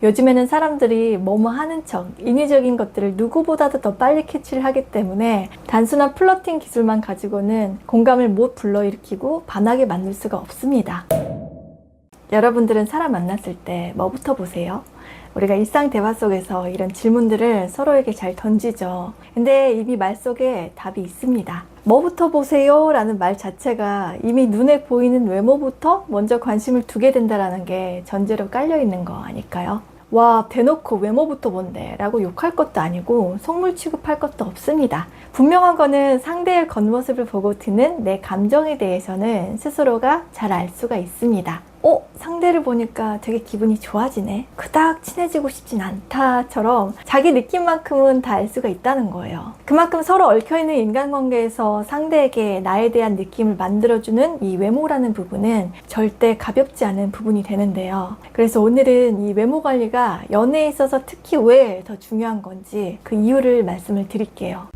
요즘에는 사람들이 뭐뭐 하는 척, 인위적인 것들을 누구보다도 더 빨리 캐치를 하기 때문에 단순한 플러팅 기술만 가지고는 공감을 못 불러일으키고 반하게 만들 수가 없습니다. 여러분들은 사람 만났을 때 뭐부터 보세요? 우리가 일상 대화 속에서 이런 질문들을 서로에게 잘 던지죠. 근데 이미 말 속에 답이 있습니다. 뭐부터 보세요? 라는 말 자체가 이미 눈에 보이는 외모부터 먼저 관심을 두게 된다는 게 전제로 깔려 있는 거 아닐까요? 와, 대놓고 외모부터 본대 라고 욕할 것도 아니고 속물 취급할 것도 없습니다. 분명한 거는 상대의 겉모습을 보고 드는 내 감정에 대해서는 스스로가 잘 알 수가 있습니다. 상대를 보니까 되게 기분이 좋아지네, 그닥 친해지고 싶진 않다처럼 자기 느낌만큼은 다 알 수가 있다는 거예요. 그만큼 서로 얽혀있는 인간관계에서 상대에게 나에 대한 느낌을 만들어주는 이 외모라는 부분은 절대 가볍지 않은 부분이 되는데요. 그래서 오늘은 이 외모 관리가 연애에 있어서 특히 왜 더 중요한 건지 그 이유를 말씀을 드릴게요.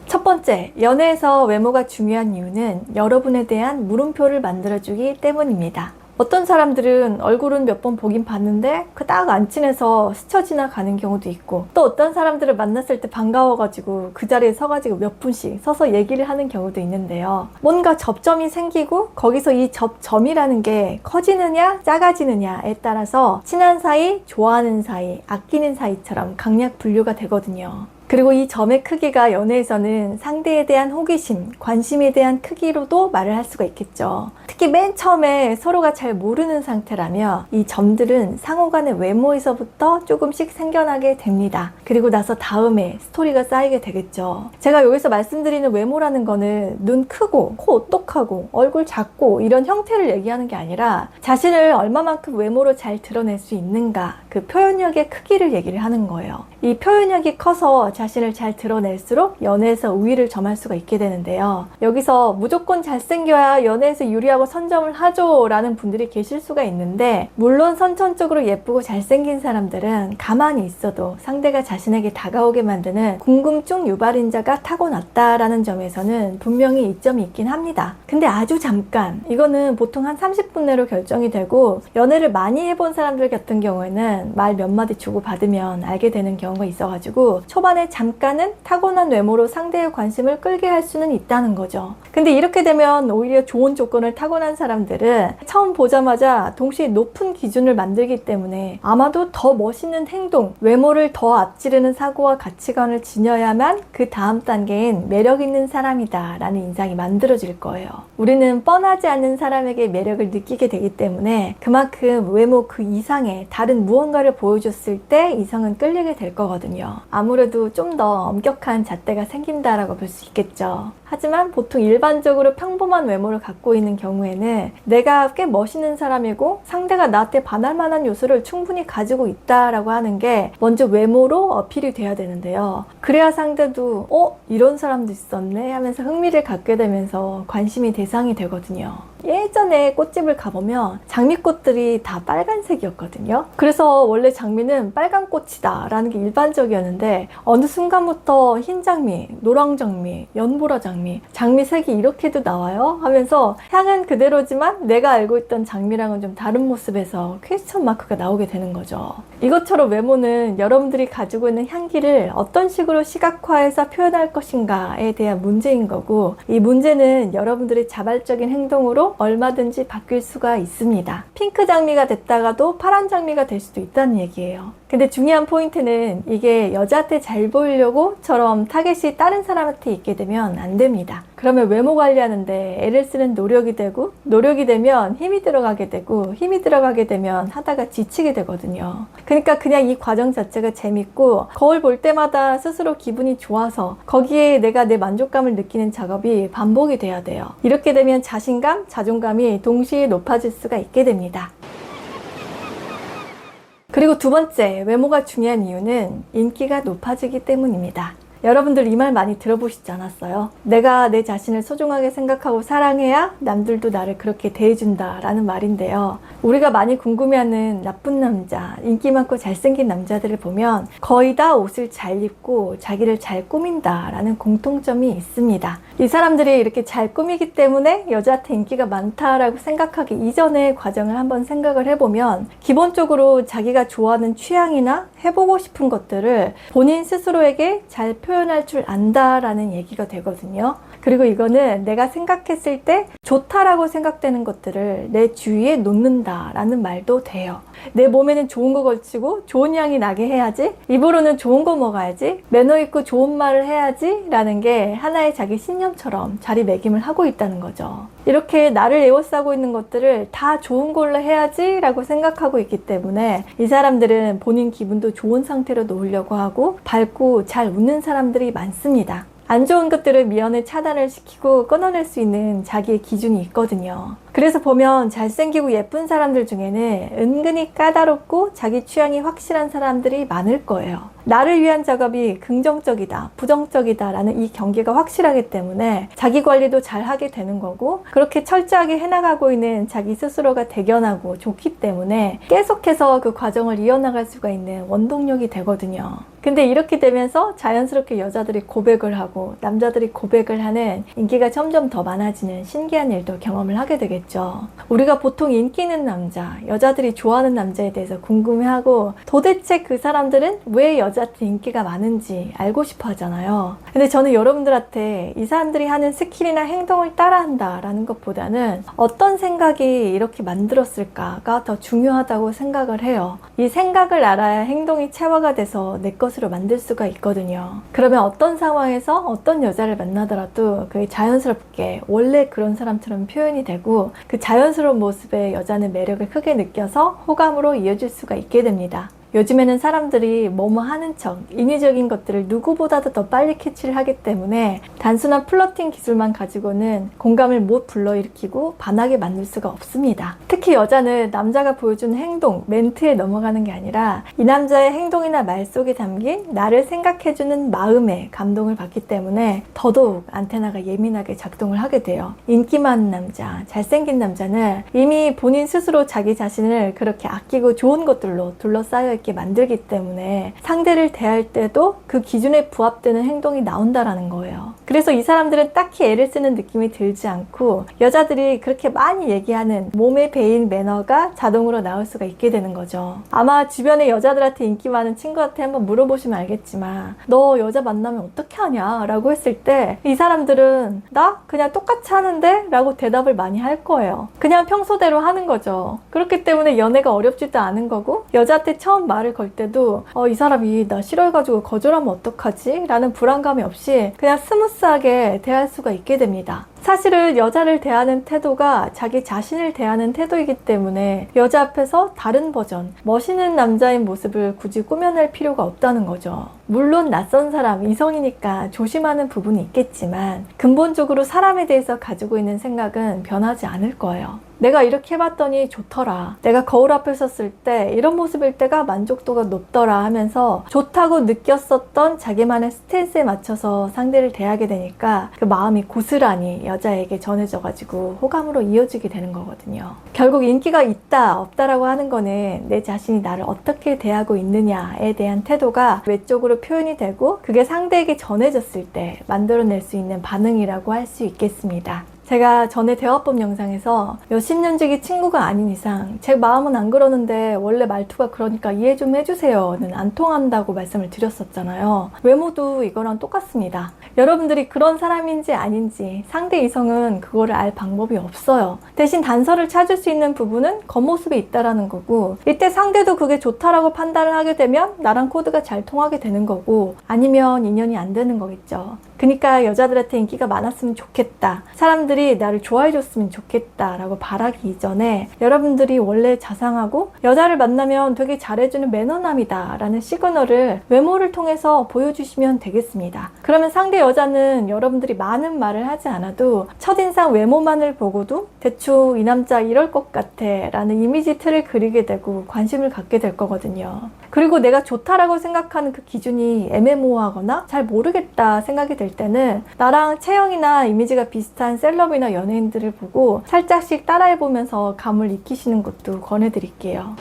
첫 번째, 연애에서 외모가 중요한 이유는 여러분에 대한 물음표를 만들어주기 때문입니다. 어떤 사람들은 얼굴은 몇 번 보긴 봤는데 그닥 안 친해서 스쳐 지나가는 경우도 있고, 또 어떤 사람들을 만났을 때 반가워가지고 그 자리에 서가지고 몇 분씩 서서 얘기를 하는 경우도 있는데요. 뭔가 접점이 생기고 거기서 이 접점이라는 게 커지느냐 작아지느냐에 따라서 친한 사이, 좋아하는 사이, 아끼는 사이처럼 강약 분류가 되거든요. 그리고 이 점의 크기가 연애에서는 상대에 대한 호기심, 관심에 대한 크기로도 말을 할 수가 있겠죠. 특히 맨 처음에 서로가 잘 모르는 상태라면 이 점들은 상호 간의 외모에서부터 조금씩 생겨나게 됩니다. 그리고 나서 다음에 스토리가 쌓이게 되겠죠. 제가 여기서 말씀드리는 외모라는 거는 눈 크고, 코 오똑하고, 얼굴 작고 이런 형태를 얘기하는 게 아니라 자신을 얼마만큼 외모로 잘 드러낼 수 있는가, 그 표현력의 크기를 얘기를 하는 거예요. 이 표현력이 커서 자신을 잘 드러낼수록 연애에서 우위를 점할 수가 있게 되는데요. 여기서 무조건 잘생겨야 연애에서 유리하고 선점을 하죠 라는 분들이 계실 수가 있는데, 물론 선천적으로 예쁘고 잘생긴 사람들은 가만히 있어도 상대가 자신에게 다가오게 만드는 궁금증 유발인자가 타고났다라는 점에서는 분명히 이점이 있긴 합니다. 근데 아주 잠깐, 이거는 보통 한 30분 내로 결정이 되고, 연애를 많이 해본 사람들 같은 경우에는 말 몇 마디 주고받으면 알게 되는 경우가 있어가지고 초반에 잠깐은 타고난 외모로 상대의 관심을 끌게 할 수는 있다는 거죠. 근데 이렇게 되면 오히려 좋은 조건을 타고난 사람들은 처음 보자마자 동시에 높은 기준을 만들기 때문에 아마도 더 멋있는 행동, 외모를 더 앞지르는 사고와 가치관을 지녀야만 그 다음 단계인 매력 있는 사람이다 라는 인상이 만들어질 거예요. 우리는 뻔하지 않은 사람에게 매력을 느끼게 되기 때문에 그만큼 외모 그 이상의 다른 무언가를 보여줬을 때 이성은 끌리게 될 거거든요. 아무래도 좀 더 엄격한 잣대가 생긴다라고 볼 수 있겠죠. 하지만 보통 일반적으로 평범한 외모를 갖고 있는 경우에는 내가 꽤 멋있는 사람이고 상대가 나한테 반할 만한 요소를 충분히 가지고 있다라고 하는 게 먼저 외모로 어필이 돼야 되는데요. 그래야 상대도 이런 사람도 있었네 하면서 흥미를 갖게 되면서 관심이 대상이 되거든요. 예전에 꽃집을 가보면 장미꽃들이 다 빨간색이었거든요. 그래서 원래 장미는 빨간 꽃이다 라는 게 일반적이었는데 어느 순간부터 흰 장미, 노랑 장미, 연보라 장미, 장미색이 이렇게도 나와요? 하면서 향은 그대로지만 내가 알고 있던 장미랑은 좀 다른 모습에서 퀘스천 마크가 나오게 되는 거죠. 이것처럼 외모는 여러분들이 가지고 있는 향기를 어떤 식으로 시각화해서 표현할 것인가에 대한 문제인 거고, 이 문제는 여러분들의 자발적인 행동으로 얼마든지 바뀔 수가 있습니다. 핑크 장미가 됐다가도 파란 장미가 될 수도 있다는 얘기예요. 근데 중요한 포인트는 이게 여자한테 잘 보이려고처럼 타겟이 다른 사람한테 있게 되면 안 됩니다. 그러면 외모 관리하는데 애를 쓰는 노력이 되고, 노력이 되면 힘이 들어가게 되고, 힘이 들어가게 되면 하다가 지치게 되거든요. 그러니까 그냥 이 과정 자체가 재밌고 거울 볼 때마다 스스로 기분이 좋아서 거기에 내가 내 만족감을 느끼는 작업이 반복이 돼야 돼요. 이렇게 되면 자신감, 자존감이 동시에 높아질 수가 있게 됩니다. 그리고 두 번째, 외모가 중요한 이유는 인기가 높아지기 때문입니다. 여러분들 이 말 많이 들어보시지 않았어요? 내가 내 자신을 소중하게 생각하고 사랑해야 남들도 나를 그렇게 대해준다 라는 말인데요. 우리가 많이 궁금해하는 나쁜 남자, 인기 많고 잘생긴 남자들을 보면 거의 다 옷을 잘 입고 자기를 잘 꾸민다 라는 공통점이 있습니다. 이 사람들이 이렇게 잘 꾸미기 때문에 여자한테 인기가 많다라고 생각하기 이전의 과정을 한번 생각을 해보면 기본적으로 자기가 좋아하는 취향이나 해보고 싶은 것들을 본인 스스로에게 잘 표현할 줄 안다라는 얘기가 되거든요. 그리고 이거는 내가 생각했을 때 좋다라고 생각되는 것들을 내 주위에 놓는다라는 말도 돼요. 내 몸에는 좋은 거 걸치고 좋은 향이 나게 해야지, 입으로는 좋은 거 먹어야지, 매너 있고 좋은 말을 해야지 라는 게 하나의 자기 신념처럼 자리매김을 하고 있다는 거죠. 이렇게 나를 에워싸고 있는 것들을 다 좋은 걸로 해야지 라고 생각하고 있기 때문에 이 사람들은 본인 기분도 좋은 상태로 놓으려고 하고 밝고 잘 웃는 사람들이 많습니다. 안 좋은 것들을 미연에 차단을 시키고 끊어낼 수 있는 자기의 기준이 있거든요. 그래서 보면 잘생기고 예쁜 사람들 중에는 은근히 까다롭고 자기 취향이 확실한 사람들이 많을 거예요. 나를 위한 작업이 긍정적이다, 부정적이다 라는 이 경계가 확실하기 때문에 자기 관리도 잘 하게 되는 거고, 그렇게 철저하게 해나가고 있는 자기 스스로가 대견하고 좋기 때문에 계속해서 그 과정을 이어나갈 수가 있는 원동력이 되거든요. 근데 이렇게 되면서 자연스럽게 여자들이 고백을 하고 남자들이 고백을 하는, 인기가 점점 더 많아지는 신기한 일도 경험을 하게 되겠죠. 우리가 보통 인기 있는 남자, 여자들이 좋아하는 남자에 대해서 궁금해하고 도대체 그 사람들은 왜 여자한테 인기가 많은지 알고 싶어 하잖아요. 근데 저는 여러분들한테 이 사람들이 하는 스킬이나 행동을 따라한다 라는 것보다는 어떤 생각이 이렇게 만들었을까가 더 중요하다고 생각을 해요. 이 생각을 알아야 행동이 체화가 돼서 내 것으로 만들 수가 있거든요. 그러면 어떤 상황에서 어떤 여자를 만나더라도 그게 자연스럽게 원래 그런 사람처럼 표현이 되고, 그 자연스러운 모습에 여자는 매력을 크게 느껴서 호감으로 이어질 수가 있게 됩니다. 요즘에는 사람들이 뭐뭐 하는 척, 인위적인 것들을 누구보다도 더 빨리 캐치를 하기 때문에 단순한 플러팅 기술만 가지고는 공감을 못 불러일으키고 반하게 만들 수가 없습니다. 특히 여자는 남자가 보여주는 행동, 멘트에 넘어가는 게 아니라 이 남자의 행동이나 말 속에 담긴 나를 생각해주는 마음에 감동을 받기 때문에 더더욱 안테나가 예민하게 작동을 하게 돼요. 인기 많은 남자, 잘생긴 남자는 이미 본인 스스로 자기 자신을 그렇게 아끼고 좋은 것들로 둘러싸여 있게 만들기 때문에 상대를 대할 때도 그 기준에 부합되는 행동이 나온다라는 거예요. 그래서 이 사람들은 딱히 애를 쓰는 느낌이 들지 않고 여자들이 그렇게 많이 얘기하는 몸에 배인 매너가 자동으로 나올 수가 있게 되는 거죠. 아마 주변에 여자들한테 인기 많은 친구한테 한번 물어보시면 알겠지만 너 여자 만나면 어떻게 하냐 라고 했을 때 이 사람들은 나 그냥 똑같이 하는데 라고 대답을 많이 할 거예요. 그냥 평소대로 하는 거죠. 그렇기 때문에 연애가 어렵지도 않은 거고, 여자한테 처음 말을 걸 때도 이 사람이 나 싫어해가지고 거절하면 어떡하지? 라는 불안감이 없이 그냥 스무스하게 대할 수가 있게 됩니다. 사실은 여자를 대하는 태도가 자기 자신을 대하는 태도이기 때문에 여자 앞에서 다른 버전, 멋있는 남자인 모습을 굳이 꾸며낼 필요가 없다는 거죠. 물론 낯선 사람, 이성이니까 조심하는 부분이 있겠지만 근본적으로 사람에 대해서 가지고 있는 생각은 변하지 않을 거예요. 내가 이렇게 해봤더니 좋더라, 내가 거울 앞에 섰을 때 이런 모습일 때가 만족도가 높더라 하면서 좋다고 느꼈었던 자기만의 스탠스에 맞춰서 상대를 대하게 되니까 그 마음이 고스란히 여자에게 전해져가지고 호감으로 이어지게 되는 거거든요. 결국 인기가 있다 없다라고 하는 거는 내 자신이 나를 어떻게 대하고 있느냐에 대한 태도가 외적으로 표현이 되고 그게 상대에게 전해졌을 때 만들어낼 수 있는 반응이라고 할 수 있겠습니다. 제가 전에 대화법 영상에서 몇십 년지기 친구가 아닌 이상 제 마음은 안 그러는데 원래 말투가 그러니까 이해 좀 해주세요는 안 통한다고 말씀을 드렸었잖아요. 외모도 이거랑 똑같습니다. 여러분들이 그런 사람인지 아닌지 상대 이성은 그거를 알 방법이 없어요. 대신 단서를 찾을 수 있는 부분은 겉모습에 있다라는 거고, 이때 상대도 그게 좋다라고 판단을 하게 되면 나랑 코드가 잘 통하게 되는 거고, 아니면 인연이 안 되는 거겠죠. 그러니까 여자들한테 인기가 많았으면 좋겠다, 사람들이 나를 좋아해 줬으면 좋겠다 라고 바라기 이전에 여러분들이 원래 자상하고 여자를 만나면 되게 잘해주는 매너남이다 라는 시그널을 외모를 통해서 보여주시면 되겠습니다. 그러면 상대 여자는 여러분들이 많은 말을 하지 않아도 첫인상 외모만을 보고도 대충 이 남자 이럴 것 같아 라는 이미지 틀을 그리게 되고 관심을 갖게 될 거거든요. 그리고 내가 좋다라고 생각하는 그 기준이 애매모호하거나 잘 모르겠다 생각이 들 때는 나랑 체형이나 이미지가 비슷한 셀럽이나 연예인들을 보고 살짝씩 따라해보면서 감을 익히시는 것도 권해드릴게요.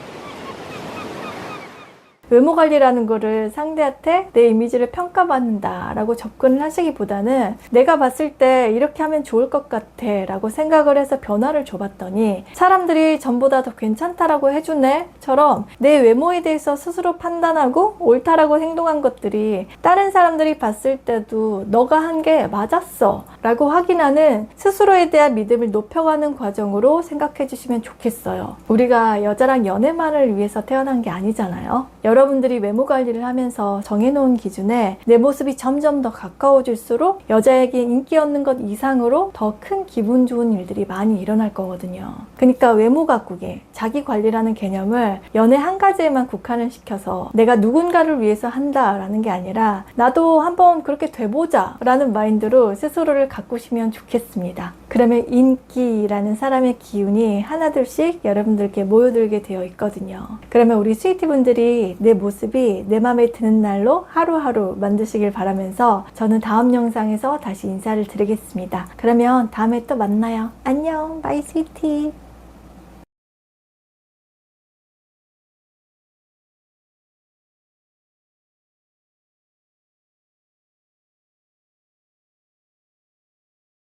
외모 관리라는 거를 상대한테 내 이미지를 평가받는다 라고 접근을 하시기보다는 내가 봤을 때 이렇게 하면 좋을 것 같아 라고 생각을 해서 변화를 줘봤더니 사람들이 전보다 더 괜찮다라고 해주네 처럼 내 외모에 대해서 스스로 판단하고 옳다라고 행동한 것들이 다른 사람들이 봤을 때도 너가 한 게 맞았어 라고 확인하는 스스로에 대한 믿음을 높여가는 과정으로 생각해 주시면 좋겠어요. 우리가 여자랑 연애만을 위해서 태어난 게 아니잖아요. 여러분들이 외모 관리를 하면서 정해놓은 기준에 내 모습이 점점 더 가까워질수록 여자에게 인기 얻는 것 이상으로 더 큰 기분 좋은 일들이 많이 일어날 거거든요. 그러니까 외모 가꾸기, 자기 관리라는 개념을 연애 한 가지에만 국한을 시켜서 내가 누군가를 위해서 한다라는 게 아니라 나도 한번 그렇게 돼보자 라는 마인드로 스스로를 가꾸시면 좋겠습니다. 그러면 인기라는 사람의 기운이 하나둘씩 여러분들께 모여들게 되어 있거든요. 그러면 우리 스위티분들이 내 모습이 내 맘에 드는 날로 하루하루 만드시길 바라면서 저는 다음 영상에서 다시 인사를 드리겠습니다. 그러면 다음에 또 만나요. 안녕, 바이 스위티.